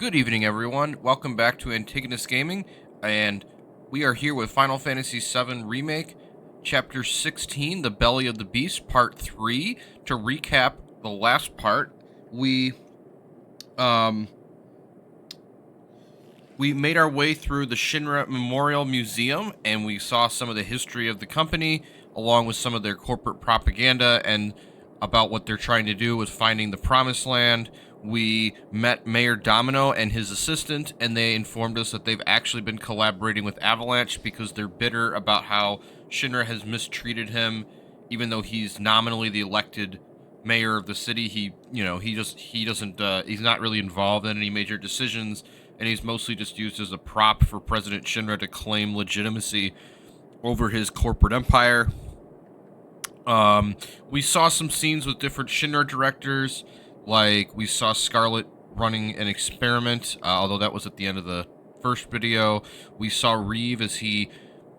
Good evening, everyone. Welcome back to Antigonus Gaming, and we are here with Final Fantasy VII Remake, Chapter 16, The Belly of the Beast, Part 3. To recap the last part, we made our way through the Shinra Memorial Museum, and we saw some of the history of the company, along with some of their corporate propaganda, and about what they're trying to do with finding the Promised Land. We met Mayor Domino and his assistant, and they informed us that they've actually been collaborating with Avalanche because they're bitter about how Shinra has mistreated him, even though he's nominally the elected mayor of the city. He's not really involved in any major decisions, and he's mostly just used as a prop for President Shinra to claim legitimacy over his corporate empire. We saw some scenes with different Shinra directors. Like, we saw Scarlet running an experiment, although that was at the end of the first video. We saw Reeve as he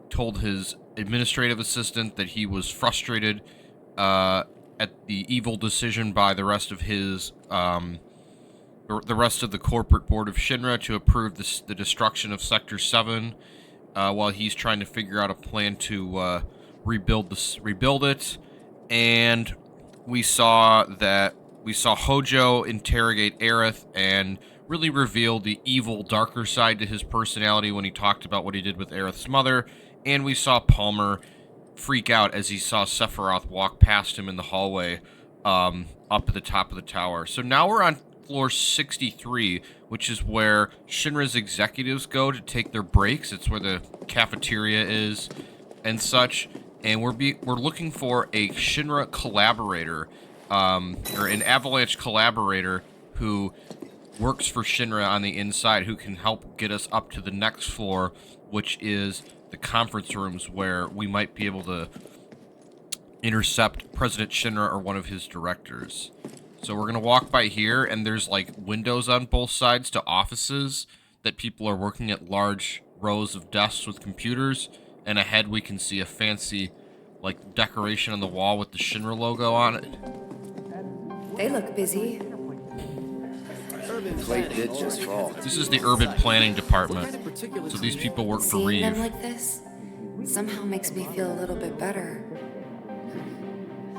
told his administrative assistant that he was frustrated at the evil decision by the rest of his, the rest of the corporate board of Shinra to approve the destruction of Sector 7, while he's trying to figure out a plan to rebuild it. And we saw Hojo interrogate Aerith and really reveal the evil, darker side to his personality when he talked about what he did with Aerith's mother. And we saw Palmer freak out as he saw Sephiroth walk past him in the hallway up at the top of the tower. So now we're on floor 63, which is where Shinra's executives go to take their breaks. It's where the cafeteria is and such. And we're looking for a Shinra collaborator, or an Avalanche collaborator who works for Shinra on the inside, who can help get us up to the next floor, which is the conference rooms where we might be able to intercept President Shinra or one of his directors. So we're going to walk by here, and there's like windows on both sides to offices that people are working at, large rows of desks with computers, and ahead we can see a fancy like decoration on the wall with the Shinra logo on it. They look busy. Plate did just fall. This is the urban planning department. So these people work for Reeve. Seeing them like this somehow makes me feel a little bit better.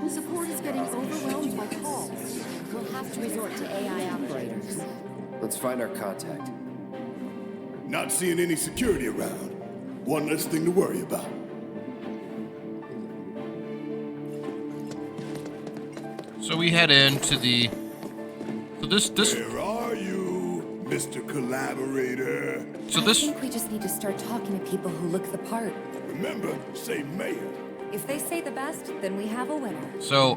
Support is getting overwhelmed by calls. We'll have to resort to AI operators. Let's find our contact. Not seeing any security around. One less thing to worry about. So we head into the... this... Where are you, Mr. Collaborator? So I this... think we just need to start talking to people who look the part. Remember, say mayor. If they say the best, then we have a winner. So,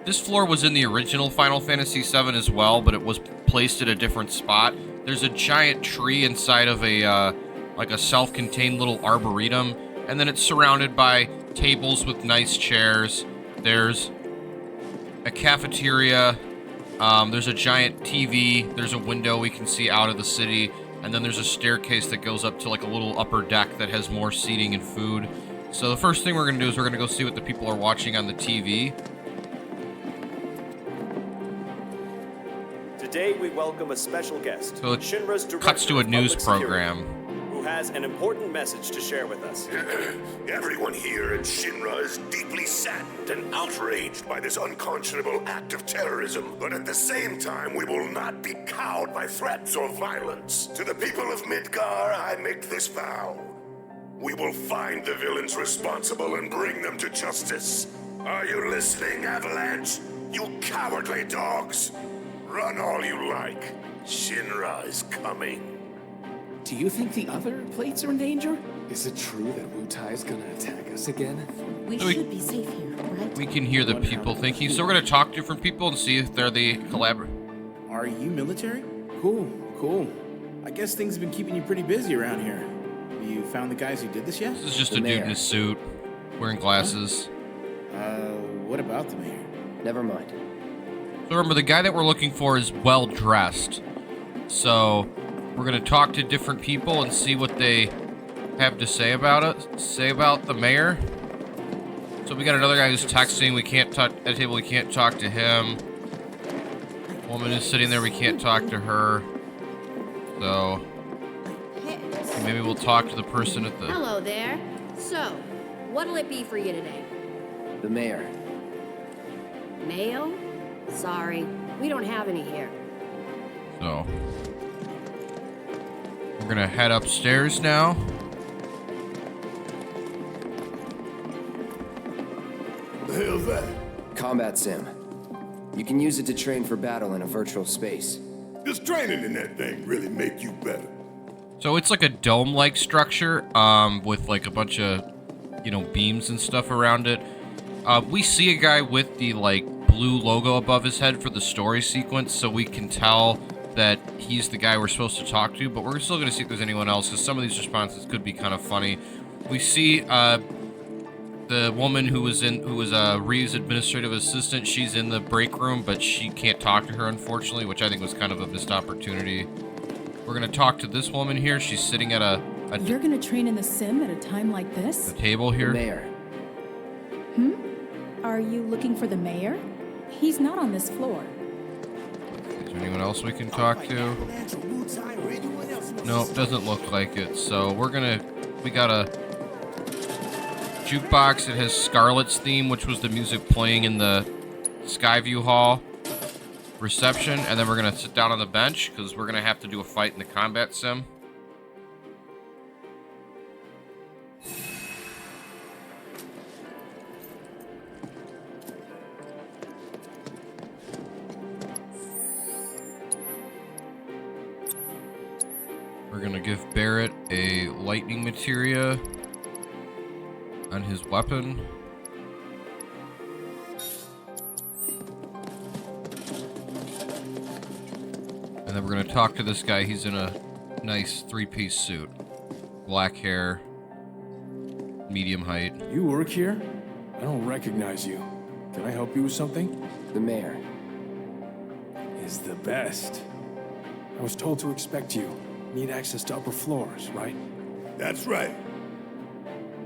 this floor was in the original Final Fantasy VII as well, but it was placed at a different spot. There's a giant tree inside of a, like a self-contained little arboretum, and then it's surrounded by tables with nice chairs. There's a cafeteria, there's a giant TV, there's a window we can see out of the city, and then there's a staircase that goes up to like a little upper deck that has more seating and food. So the first thing we're going to do is we're going to go see what the people are watching on the TV. Today we welcome a special guest, So it Shinra's director cuts to a of news public security, program. who has an important message to share with us. Everyone here at Shinra is deeply saddened and outraged by this unconscionable act of terrorism. But at the same time, we will not be cowed by threats or violence. To the people of Midgar, I make this vow. We will find the villains responsible and bring them to justice. Are you listening, Avalanche? You cowardly dogs! Run all you like. Shinra is coming. Do you think the other plates are in danger? Is it true that Wu-Tai's gonna attack us again? We So we- should be safe here, right? We can hear the people thinking, so we're going to talk to different people and see if they're the collaborator. Are you military? Cool, cool. I guess things have been keeping you pretty busy around here. You found the guys who did this yet? This is just The a dude mayor. in a suit, wearing glasses. What about the mayor? Never mind. So remember, the guy that we're looking for is well dressed. So we're gonna talk to different people and see what they have to say about it. Say about the mayor. So we got another guy who's texting. We can't talk at a table. We can't talk to him. Woman is sitting there. We can't talk to her. So maybe we'll talk to the person at the... Hello there. So, what'll it be for you today? The mayor. Mayo? Sorry, we don't have any here. So we're gonna head upstairs now. The hell's that? Combat sim. You can use it to train for battle in a virtual space. Does training in that thing really make you better? So it's like a dome-like structure, with like a bunch of, you know, beams and stuff around it. We see a guy with the like blue logo above his head for the story sequence, so we can tell that he's the guy we're supposed to talk to, but we're still going to see if there's anyone else, because some of these responses could be kind of funny. We see the woman who was Reeve's administrative assistant. She's in the break room, but she can't talk to her, unfortunately, which I think was kind of a missed opportunity. We're going to talk to this woman here. She's sitting at You're going to train in the sim at a time like this? the table The here. mayor. Are you looking for the mayor? He's not on this floor. Is there anyone else we can talk to? Nope, doesn't look like it. So we got a jukebox. It has Scarlet's theme, which was the music playing in the Skyview Hall reception, and then we're gonna sit down on the bench because we're gonna have to do a fight in the combat sim. We're gonna give Barrett a lightning materia on his weapon. And then we're gonna talk to this guy. He's in a nice three-piece suit. Black hair, medium height. You work here? I don't recognize you. Can I help you with something? The mayor. Is the best. I was told to expect you. Need access to upper floors, right? That's right.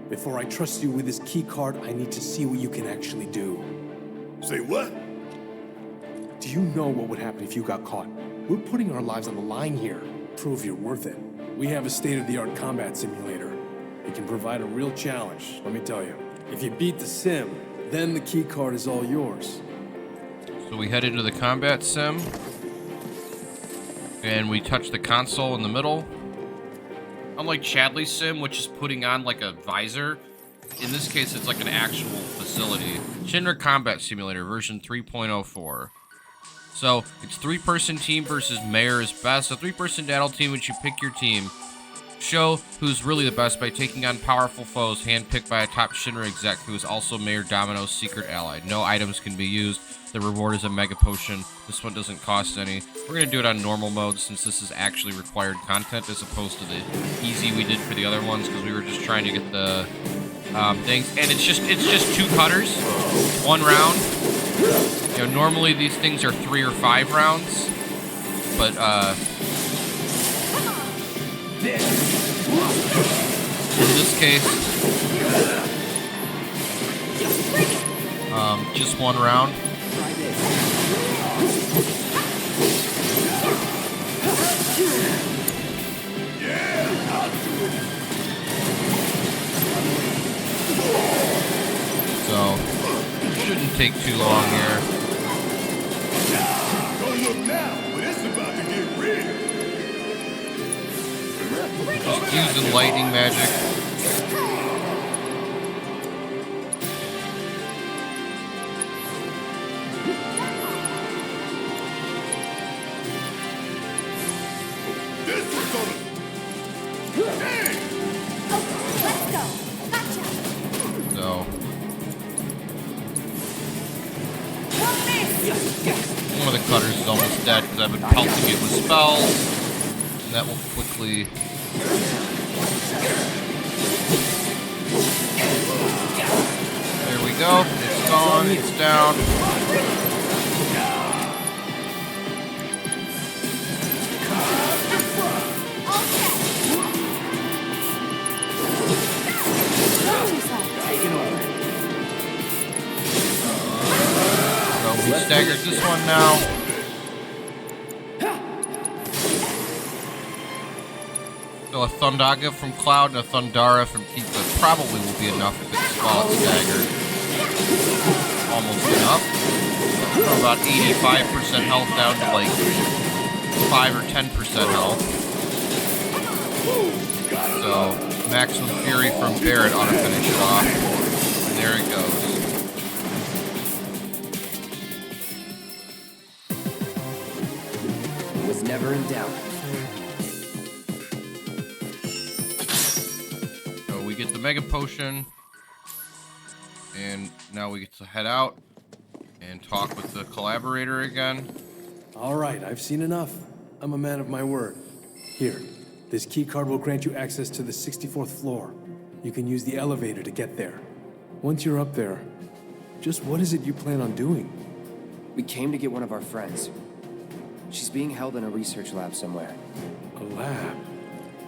Before I trust you with this key card, I need to see what you can actually do. Say what? Do you know what would happen if you got caught? We're putting our lives on the line here. Prove you're worth it. We have a state-of-the-art combat simulator. It can provide a real challenge, let me tell you. If you beat the sim, then the key card is all yours. So we head into the combat sim. And we touch the console in the middle. Unlike Chadley's sim, which is putting on like a visor, in this case it's like an actual facility. Shinra Combat Simulator version 3.04. So it's 3-person team versus Mayor is best. A 3-person battle team, which you pick your team. Show who's really the best by taking on powerful foes handpicked by a top Shinra exec who is also Mayor Domino's secret ally. No items can be used. The reward is a mega potion. This one doesn't cost any. We're going to do it on normal mode since this is actually required content as opposed to the easy we did for the other ones because we were just trying to get the things. And it's just 2 cutters, 1 round. You know, normally these things are 3 or 5 rounds, but in this case, just 1 round. So, shouldn't take too long here. Don't look now, but it's about to get real. Just using lightning magic. This one's gonna... Dang! Let's go. Gotcha. So, one of the cutters is almost dead because I've been pelting it with spells. And that will quickly... There we go. It's gone. It's down. So we staggered this one now. So a Thundaga from Cloud and a Thundara from Tifa probably will be enough if it's Scarlet's dagger. Almost enough. From about 85% health down to like 5 or 10% health. So maximum fury from Barret ought to finish it off. And there it goes. Was never in doubt. So we get the Mega Potion. And now we get to head out and talk with the collaborator again. All right, I've seen enough. I'm a man of my word. Here, this key card will grant you access to the 64th floor. You can use the elevator to get there. Once you're up there, just what is it you plan on doing? We came to get one of our friends. She's being held in a research lab somewhere. A lab?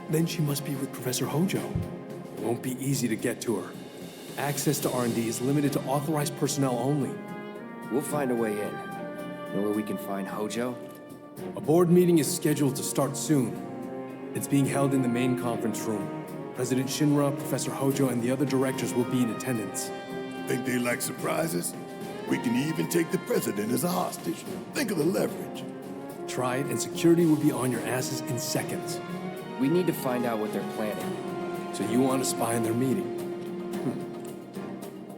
Then she must be with Professor Hojo. It won't be easy to get to her. Access to R&D is limited to authorized personnel only. We'll find a way in. Know where we can find Hojo? A board meeting is scheduled to start soon. It's being held in the main conference room. President Shinra, Professor Hojo, and the other directors will be in attendance. Think they like surprises? We can even take the president as a hostage. Think of the leverage. Try it, and security will be on your asses in seconds. We need to find out what they're planning. So you want to spy on their meeting?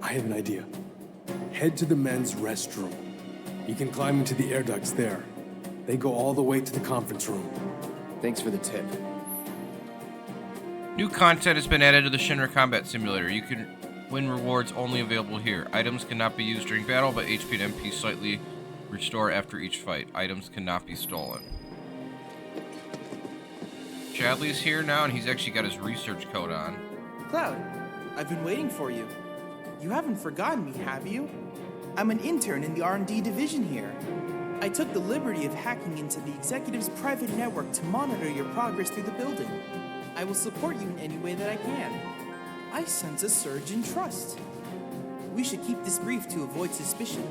I have an idea. Head to the men's restroom. You can climb into the air ducts there. They go all the way to the conference room. Thanks for the tip. New content has been added to the Shinra Combat Simulator. You can win rewards only available here. Items cannot be used during battle, but HP and MP slightly restore after each fight. Items cannot be stolen. Chadley's here now, and he's actually got his research coat on. Cloud, I've been waiting for you. You haven't forgotten me, have you? I'm an intern in the R&D division here. I took the liberty of hacking into the executive's private network to monitor your progress through the building. I will support you in any way that I can. I sense a surge in trust. We should keep this brief to avoid suspicion.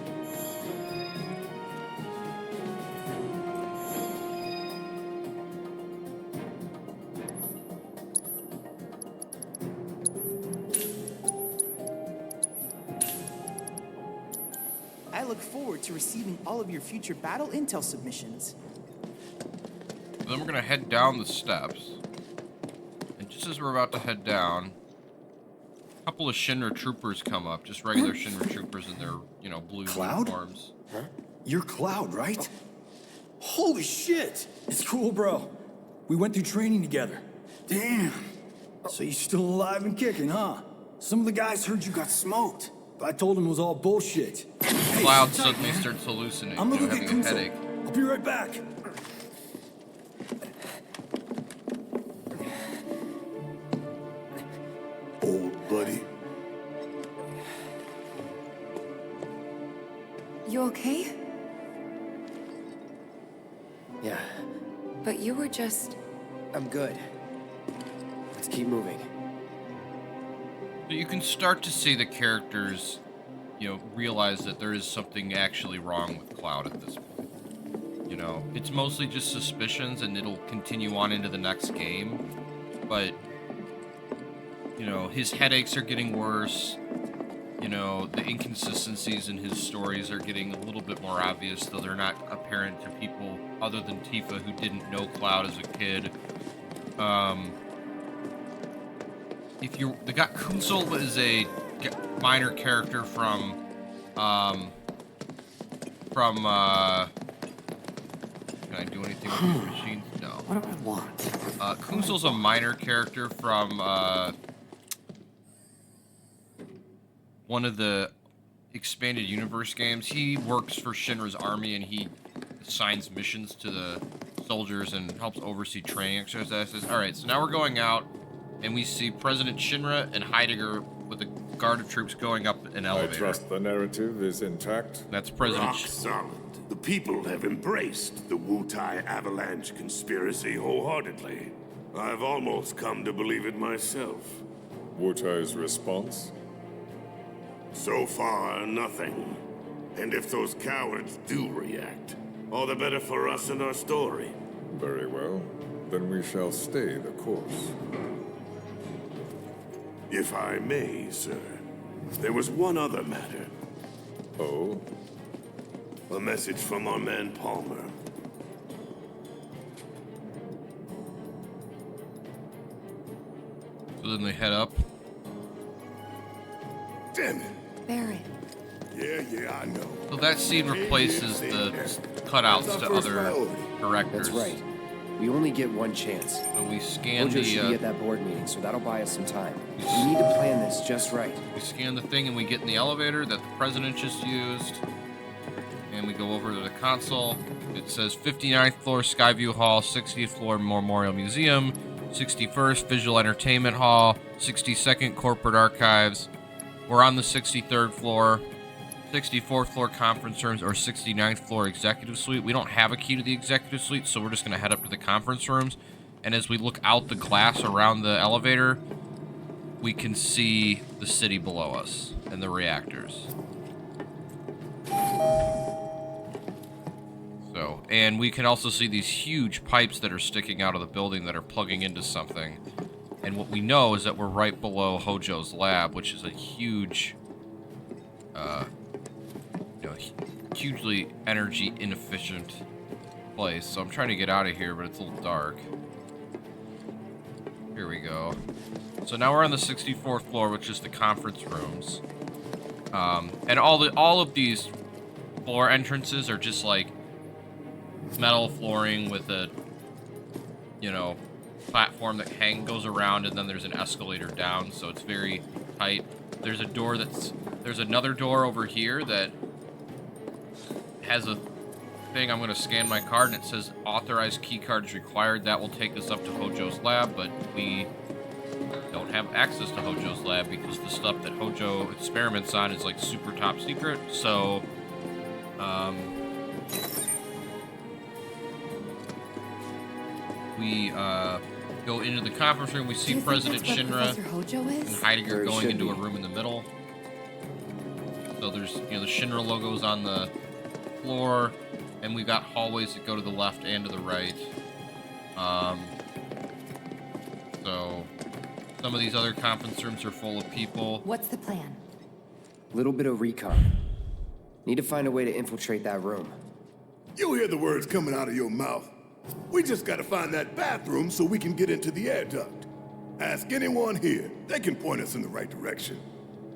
I look forward to receiving all of your future battle intel submissions. Then we're gonna head down the steps. And just as we're about to head down, a couple of Shinra troopers come up, just regular Shinra troopers in their, blue Cloud? uniforms. Huh? You're Cloud, right? Holy shit! It's cool, bro. We went through training together. Damn. So you're still alive and kicking, huh? Some of the guys heard you got smoked. But I told them it was all bullshit. Cloud suddenly starts hallucinating, I'm gonna having get a headache. I'll be right back. Old buddy. You okay? Yeah, But you were just... I'm good. Let's keep moving. But you can start to see the characters, realize that there is something actually wrong with Cloud at this point. It's mostly just suspicions, and it'll continue on into the next game. But, his headaches are getting worse. The inconsistencies in his stories are getting a little bit more obvious, though they're not apparent to people other than Tifa, who didn't know Cloud as a kid. The guy Kunzel is a minor character from can I do anything with these machines? No. What do I want? Kunzel's a minor character from one of the expanded universe games. He works for Shinra's army, and he assigns missions to the soldiers and helps oversee training exercises. Alright, so now we're going out, and we see President Shinra and Heidegger with a guard of troops going up an elevator. I trust the narrative is intact. That's President Rock solid. The people have embraced the Wutai Avalanche conspiracy wholeheartedly. I've almost come to believe it myself. Wutai's response? So far, nothing. And if those cowards do react, all the better for us and our story. Very well. Then we shall stay the course. If I may, sir, there was one other matter. Oh? A message from our man Palmer. So then they head up. Damn it. Barrett. Yeah, I know. So that scene replaces the cutouts to other directors. That's right. We only get one chance. So we scan Hojo the. should be at that board meeting, so that'll buy us some time. We need to plan this just right. We scan the thing and we get in the elevator that the president just used. And we go over to the console. It says 59th floor Skyview Hall, 60th floor Memorial Museum, 61st Visual Entertainment Hall, 62nd Corporate Archives. We're on the 63rd floor, 64th floor conference rooms, or 69th floor executive suite. We don't have a key to the executive suite, so we're just going to head up to the conference rooms. And as we look out the glass around the elevator, we can see the city below us and the reactors. So, and we can also see these huge pipes that are sticking out of the building that are plugging into something. And what we know is that we're right below Hojo's lab, which is a huge, hugely energy inefficient place. So I'm trying to get out of here, but it's a little dark. Here we go. So now we're on the 64th floor, which is the conference rooms. And all of these floor entrances are just like metal flooring with a, platform that goes around, and then there's an escalator down, so it's very tight. There's another door over here that has a thing. I'm going to scan my card, and it says authorized key cards required. That will take us up to Hojo's lab, but we don't have access to Hojo's lab because the stuff that Hojo experiments on is like super top secret. So, we go into the conference room. We see President Shinra and Heidegger going into a room in the middle. So there's, the Shinra logos on the floor, and we've got hallways that go to the left and to the right. So some of these other conference rooms are full of people. What's the plan? Little bit of recon. Need to find a way to infiltrate that room. You hear the words coming out of your mouth. We just gotta find that bathroom so we can get into the air duct. Ask anyone here. They can point us in the right direction.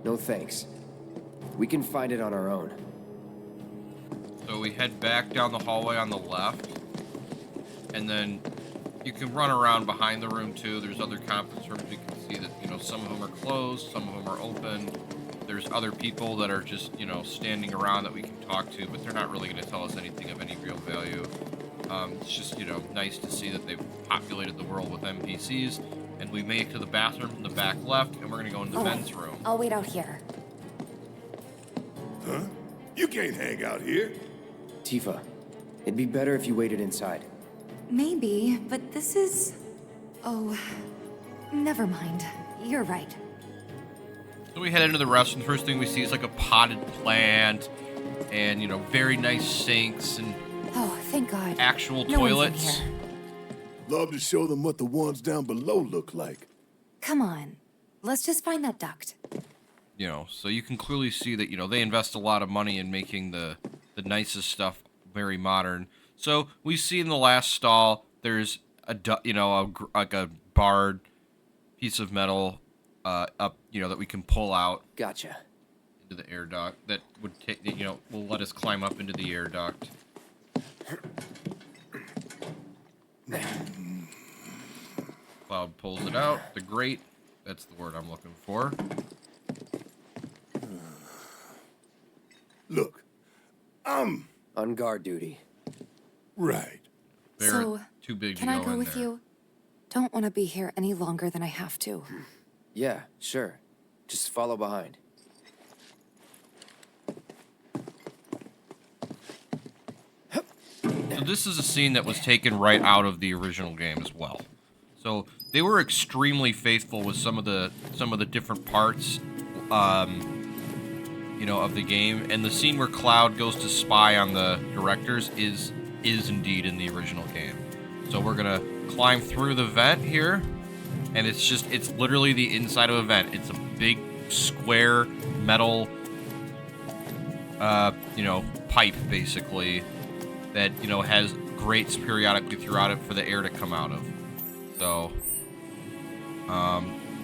No thanks. We can find it on our own. So we head back down the hallway on the left, and then you can run around behind the room too. There's other conference rooms. You can see that, some of them are closed, some of them are open. There's other people that are just, standing around that we can talk to, but they're not really going to tell us anything of any real value. It's just, nice to see that they've populated the world with NPCs, and we make it to the bathroom from the back left, and we're going to go into the men's room. I'll wait out here. Huh? You can't hang out here. Tifa, it'd be better if you waited inside. Maybe, but this is... Oh, never mind. You're right. So we head into the restroom. The first thing we see is like a potted plant, and, very nice sinks, and oh, thank God. Actual no toilets. one's in here. Love to show them what the ones down below look like. Come on. Let's just find that duct. So you can clearly see that, they invest a lot of money in making the nicest stuff very modern. So we see in the last stall, there's like a barred piece of metal up, that we can pull out. Gotcha. Into the air duct that would take, will let us climb up into the air duct. Cloud pulls it out. The grate. That's the word I'm looking for. Look, I'm on guard duty. Right. So, too big to can I go in with there. you? Don't want to be here any longer than I have to. Yeah, sure. Just follow behind. So this is a scene that was taken right out of the original game as well. So they were extremely faithful with some of the different parts, of the game. And the scene where Cloud goes to spy on the directors is indeed in the original game. So we're gonna climb through the vent here, and it's literally the inside of a vent. It's a big square metal, pipe basically that, has grates periodically throughout it for the air to come out of. So,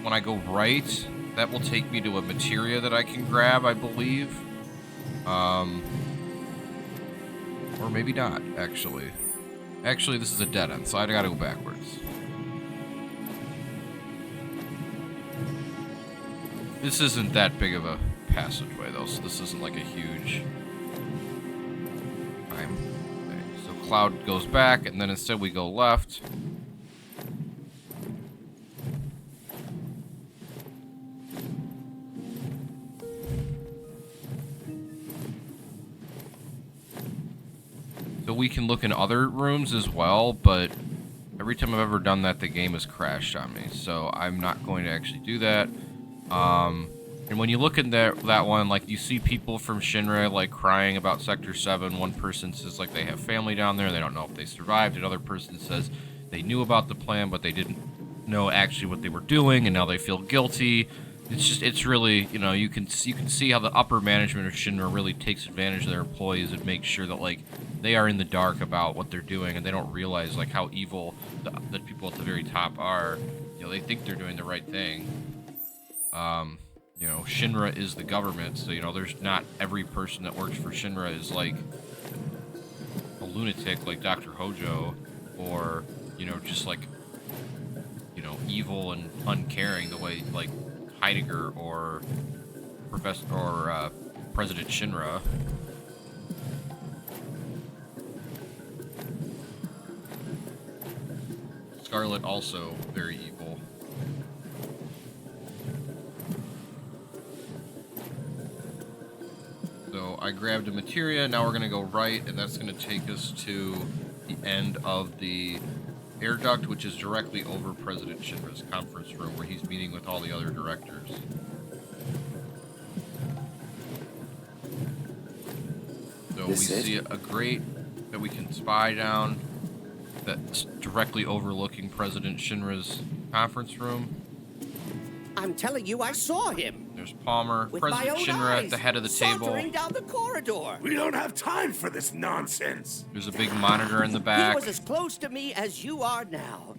when I go right, that will take me to a materia that I can grab, I believe. Or maybe not, actually. Actually, this is a dead end, so I gotta go backwards. This isn't that big of a passageway, though, so this isn't like a huge time thing. So Cloud goes back, and then instead we go left. So we can look in other rooms as well, but every time I've ever done that, the game has crashed on me. So I'm not going to actually do that. And when you look at that one, like, you see people from Shinra, like, crying about Sector 7. One person says, like, they have family down there. They don't know if they survived. Another person says they knew about the plan, but they didn't know actually what they were doing, and now they feel guilty. It's really, you can see how the upper management of Shinra really takes advantage of their employees and makes sure that, like, they are in the dark about what they're doing, and they don't realize, like, how evil the people at the very top are. They think they're doing the right thing. Shinra is the government, so, there's not every person that works for Shinra is, like, a lunatic like Dr. Hojo, or, just, like, evil and uncaring the way, like, Heidegger or President Shinra. Scarlet also very evil. So I grabbed a materia, now we're going to go right, and that's going to take us to the end of the air duct, which is directly over President Shinra's conference room, where he's meeting with all the other directors. So we see a grate that we can spy down that's directly overlooking President Shinra's conference room. I'm telling you, I saw him. There's Palmer, with President Shinra at the head of the table. Sauntering down the corridor. We don't have time for this nonsense. There's a big monitor in the back. He was as close to me as you are now.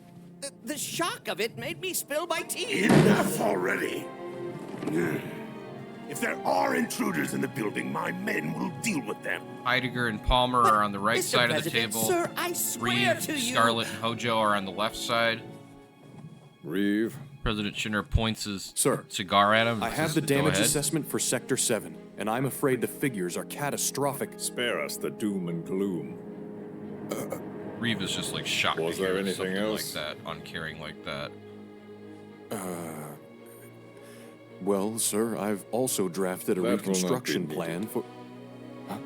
The shock of it made me spill my tea. Enough already. If there are intruders in the building, my men will deal with them. Heidegger and Palmer are on the right side of the table. Sir, I swear Reeve, to you. Scarlet, and Hojo are on the left side. Reeve. President Shinra points his cigar at him. I have the damage assessment for Sector 7, and I'm afraid the figures are catastrophic. Spare us the doom and gloom. Reeve is just like shocked. Was there anything else? Like that, uncaring like that. Well, sir, I've also drafted a reconstruction plan for... Huh?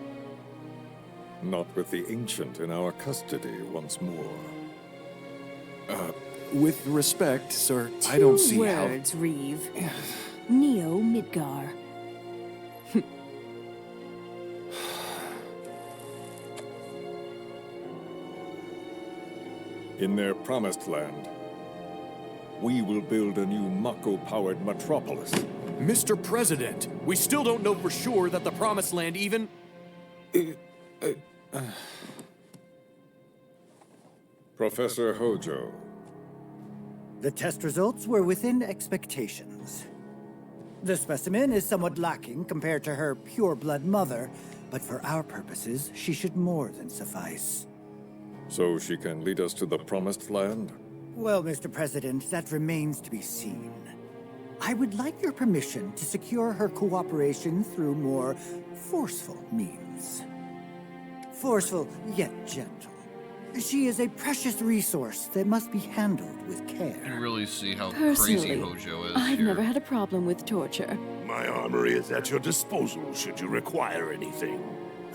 Not with the Ancient in our custody once more. With respect, sir, I don't see how... 2 words, Reeve. Neo Midgar. In their promised land, we will build a new Mako-powered metropolis. Mr. President, we still don't know for sure that the Promised Land even... Professor Hojo. The test results were within expectations. The specimen is somewhat lacking compared to her pure-blood mother, but for our purposes, she should more than suffice. So she can lead us to the Promised Land? Well, Mr. President, that remains to be seen. I would like your permission to secure her cooperation through more forceful means. Forceful, yet gentle. She is a precious resource that must be handled with care. You really see how Personally, crazy Hojo is I've here. never had a problem with torture. My armory is at your disposal should you require anything.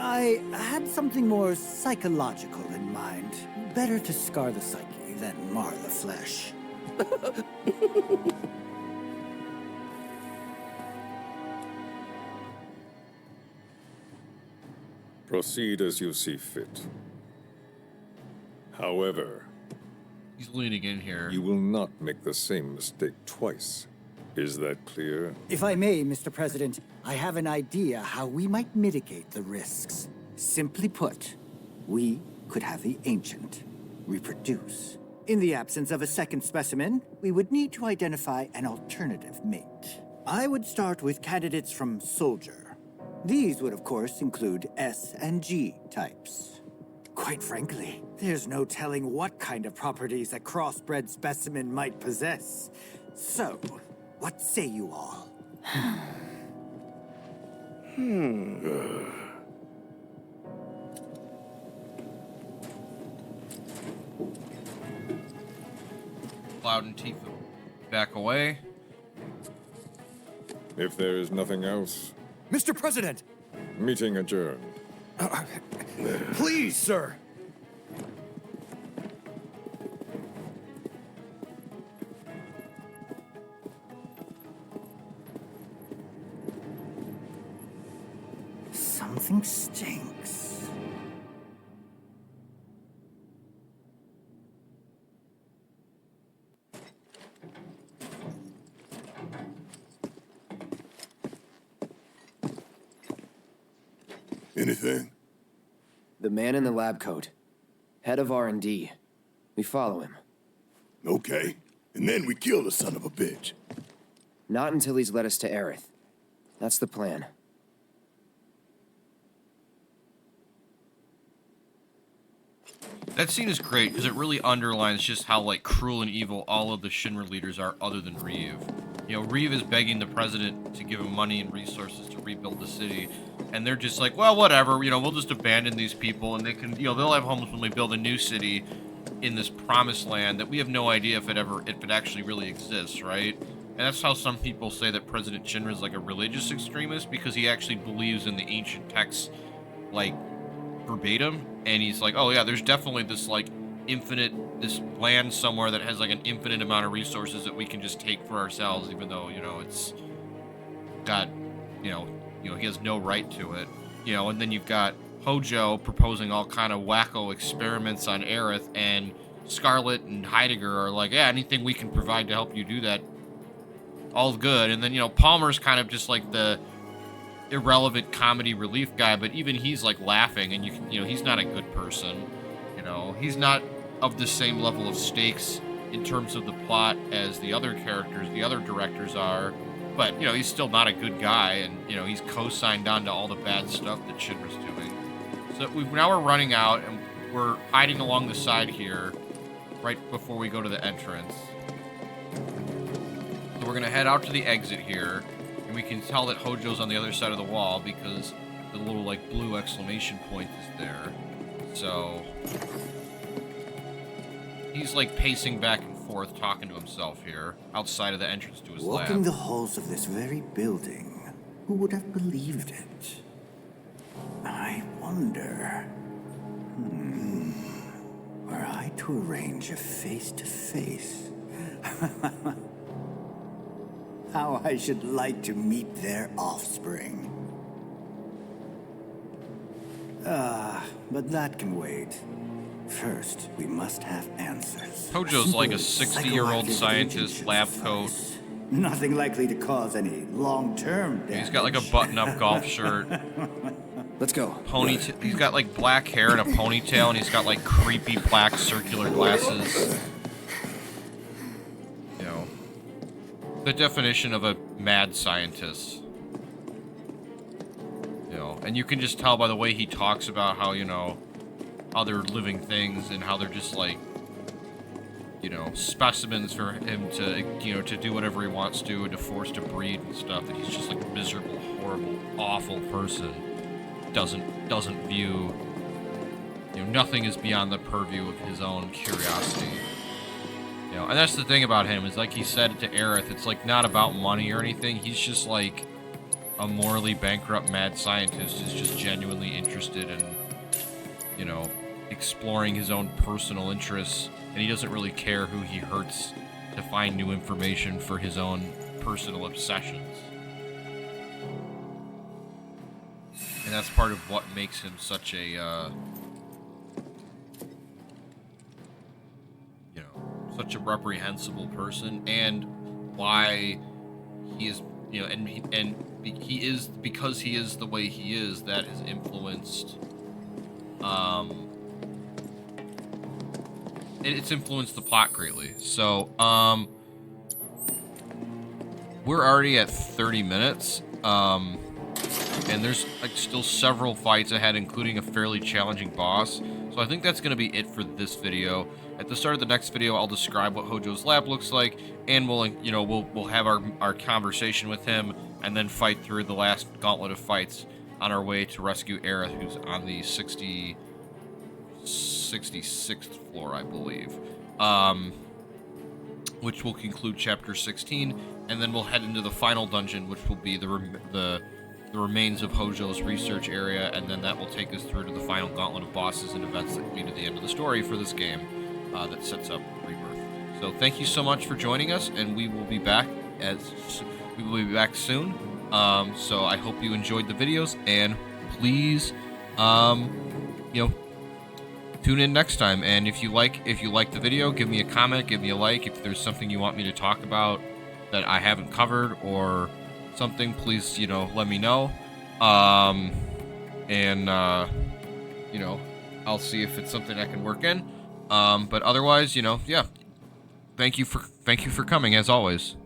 I had something more psychological in mind. Better to scar the psyche than mar the flesh. Proceed as you see fit. However, He's leaning in here. You will not make the same mistake twice. Is that clear? If I may, Mr. President, I have an idea how we might mitigate the risks. Simply put, we could have the Ancient reproduce. In the absence of a second specimen, we would need to identify an alternative mate. I would start with candidates from Soldier. These would, of course, include S and G types. Quite frankly, there's no telling what kind of properties a crossbred specimen might possess. So, what say you all? Cloud and Tifa back away. If there is nothing else, Mr. President! meeting adjourned. Please, sir! Something stinks. Anything? The man in the lab coat. Head of R&D. We follow him. Okay. And then we kill the son of a bitch. Not until he's led us to Aerith. That's the plan. That scene is great because it really underlines just how like cruel and evil all of the Shinra leaders are, other than Reeve. You know, Reeve is begging the president to give him money and resources to rebuild the city, and they're just like, well, whatever. You know, we'll just abandon these people, and they can, you know, they'll have homes when we build a new city in this promised land that we have no idea if it actually really exists, right? And that's how some people say that President Shinra is like a religious extremist, because he actually believes in the ancient texts, like verbatim, and he's like, oh yeah, there's definitely this like this land somewhere that has like an infinite amount of resources that we can just take for ourselves, even though, you know, it's got, you know, he has no right to it, you know. And then you've got Hojo proposing all kind of wacko experiments on Aerith, and Scarlet and Heidegger are like, yeah, anything we can provide to help you do that, all good. And then, you know, Palmer's kind of just like the irrelevant comedy relief guy, but even he's like laughing, and you know, he's not a good person. You know, he's not of the same level of stakes in terms of the plot as the other characters, the other directors are. But, you know, he's still not a good guy, and, you know, he's co-signed on to all the bad stuff that Shinra's doing. So now we're running out, and we're hiding along the side here, right before we go to the entrance. So we're gonna head out to the exit here, and we can tell that Hojo's on the other side of the wall because the little, like, blue exclamation point is there. So he's, like, pacing back and forth, talking to himself here, outside of the entrance to his lab. Walking the halls of this very building, who would have believed it? I wonder... were I to arrange a face-to-face... how I should like to meet their offspring. But that can wait. First, we must have answers. Hojo's like a 60-year-old scientist, lab coat. Nothing likely to cause any long-term damage. He's got like a button-up golf shirt. Let's go. Ponytail. He's got like black hair and a ponytail, and he's got like creepy black circular glasses. You know, the definition of a mad scientist. You know, and you can just tell by the way he talks about how, you know, other living things and how they're just like, you know, specimens for him to, you know, to do whatever he wants to and to force to breed and stuff, that he's just like a miserable, horrible, awful person. Doesn't view, you know, nothing is beyond the purview of his own curiosity. You know, and that's the thing about him, is like he said to Aerith, it's like not about money or anything. He's just like a morally bankrupt mad scientist who's just genuinely interested in, you know, exploring his own personal interests, and he doesn't really care who he hurts to find new information for his own personal obsessions. And that's part of what makes him such a, you know, such a reprehensible person, and why he is, you know, and he is, because he is the way he is, that has influenced, it's influenced the plot greatly. So, we're already at 30 minutes, and there's like still several fights ahead, including a fairly challenging boss. So I think that's going to be it for this video. At the start of the next video, I'll describe what Hojo's lab looks like, and we'll, you know, we'll have our conversation with him, and then fight through the last gauntlet of fights on our way to rescue Era, who's on the 66th floor, I believe. Which will conclude chapter 16, and then we'll head into the final dungeon, which will be the remains of Hojo's research area, and then that will take us through to the final gauntlet of bosses and events that lead to the end of the story for this game that sets up Rebirth. So thank you so much for joining us, and we will be back soon. So I hope you enjoyed the videos, and please, you know, tune in next time. And if you like the video, give me a comment, give me a like. If there's something you want me to talk about that I haven't covered or something, please, you know, let me know. You know, I'll see if it's something I can work in. But otherwise, you know, yeah. Thank you for coming, as always.